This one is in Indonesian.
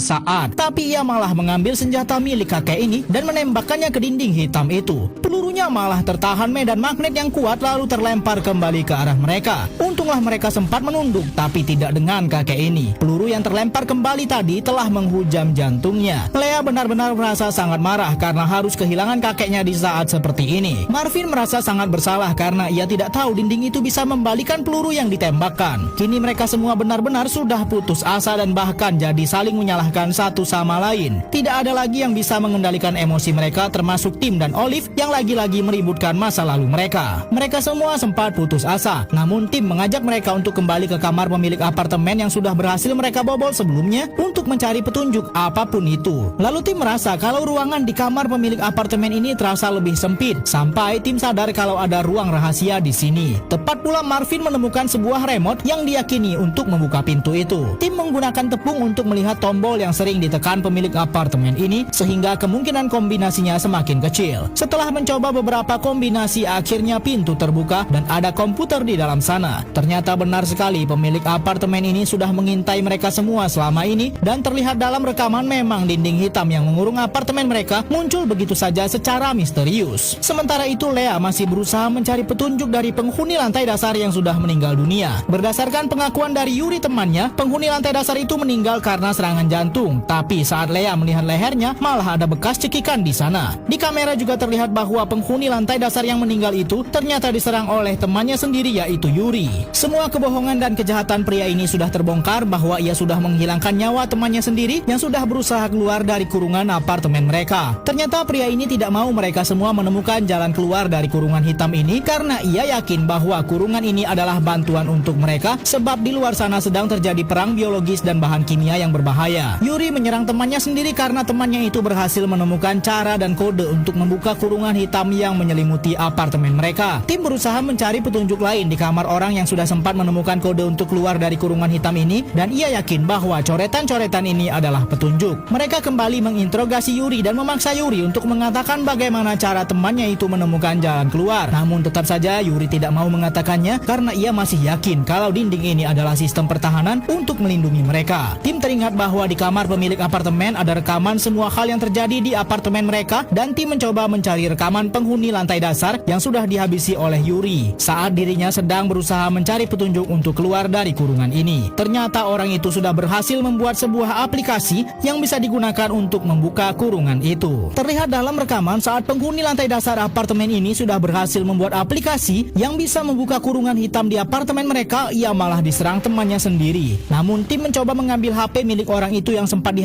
saat, tapi ia malah mengambil senjata milik kakek ini dan menembakkannya ke dinding hitam itu. Pelurunya malah tertahan medan magnet yang kuat lalu terlempar kembali ke arah mereka. Untunglah mereka sempat menunduk, tapi tidak dengan kakek ini. Peluru yang terlempar kembali tadi telah menghujam jantungnya. Lea benar-benar merasa sangat marah karena harus kehilangan kakeknya di saat seperti ini. Marvin merasa sangat bersalah karena ia tidak tahu dinding itu bisa membalikan peluru yang ditembakkan. Kini mereka semua benar-benar sudah putus asa dan bahkan jadi saling menyalahkan satu sama lain. Tidak ada lagi yang bisa mengendalikan emosi mereka, termasuk Tim dan Olive yang lagi-lagi meributkan masa lalu mereka. Mereka semua sempat putus asa, namun Tim mengajak mereka untuk kembali ke kamar pemilik apartemen yang sudah berhasil mereka bobol sebelumnya untuk mencari petunjuk apapun itu. Lalu Tim merasa kalau ruangan di kamar pemilik apartemen ini terasa lebih sempit, sampai Tim sadar kalau ada ruang rahasia di sini. Tepat pula Marvin menemukan sebuah remote yang diyakini untuk membuka pintu itu. Tim menggunakan tepung untuk melihat tombol yang sering ditekan pemilik apartemen ini, sehingga kemungkinan kombinasinya semakin kecil. Setelah mencoba beberapa kombinasi, akhirnya pintu terbuka dan ada komputer di dalam sana. Ternyata benar sekali, pemilik apartemen ini sudah mengintai mereka semua selama ini, dan terlihat dalam rekaman memang dinding hitam yang mengurung apartemen mereka muncul begitu saja secara misterius. Sementara itu Lea masih berusaha mencari petunjuk dari penghuni lantai dasar yang sudah meninggal dunia. Berdasarkan pengakuan dari Yuri temannya, penghuni lantai dasar itu meninggal karena serangan jantung, tapi saat Lea melihat lehernya malah ada bekas cekikan di sana. Di kamera juga terlihat bahwa penghuni lantai dasar yang meninggal itu ternyata diserang oleh temannya sendiri, yaitu Yuri. Semua kebohongan dan kejahatan pria ini sudah terbongkar bahwa ia sudah menghilangkan nyawa temannya sendiri yang sudah berusaha keluar dari kurungan apartemen mereka. Ternyata pria ini tidak mau mereka semua menemukan jalan keluar dari kurungan hitam ini karena ia yakin bahwa kurungan ini adalah bantuan untuk mereka, sebab di luar sana sedang terjadi perang biologis dan bahan kimia yang berbahaya. Yuri menyerang temannya sendiri karena temannya itu berhasil menemukan cara dan kode untuk membuka kurungan hitam yang menyelimuti apartemen mereka. Tim berusaha mencari petunjuk lain di kamar orang yang sudah sempat menemukan kode untuk keluar dari kurungan hitam ini, dan ia yakin bahwa coretan-coretan ini adalah petunjuk. Mereka kembali menginterogasi Yuri dan memaksa Yuri untuk mengatakan bagaimana cara temannya itu menemukan jalan keluar. Namun tetap saja Yuri tidak mau mengatakannya karena ia masih yakin kalau dinding ini adalah sistem pertahanan untuk melindungi mereka. Tim teringat bahwa di kamar pemilik apartemen ada rekaman semua hal yang terjadi di apartemen mereka, dan tim mencoba mencari rekaman penghuni lantai dasar yang sudah dihabisi oleh Yuri saat dirinya sedang berusaha mencari petunjuk untuk keluar dari kurungan ini. Ternyata orang itu sudah berhasil membuat sebuah aplikasi yang bisa digunakan untuk membuka kurungan itu. Terlihat dalam rekaman saat penghuni lantai dasar apartemen ini sudah berhasil membuat aplikasi yang bisa membuka kurungan hitam di apartemen mereka, ia malah diserang temannya sendiri. Namun tim mencoba mengambil HP milik orang itu yang sempat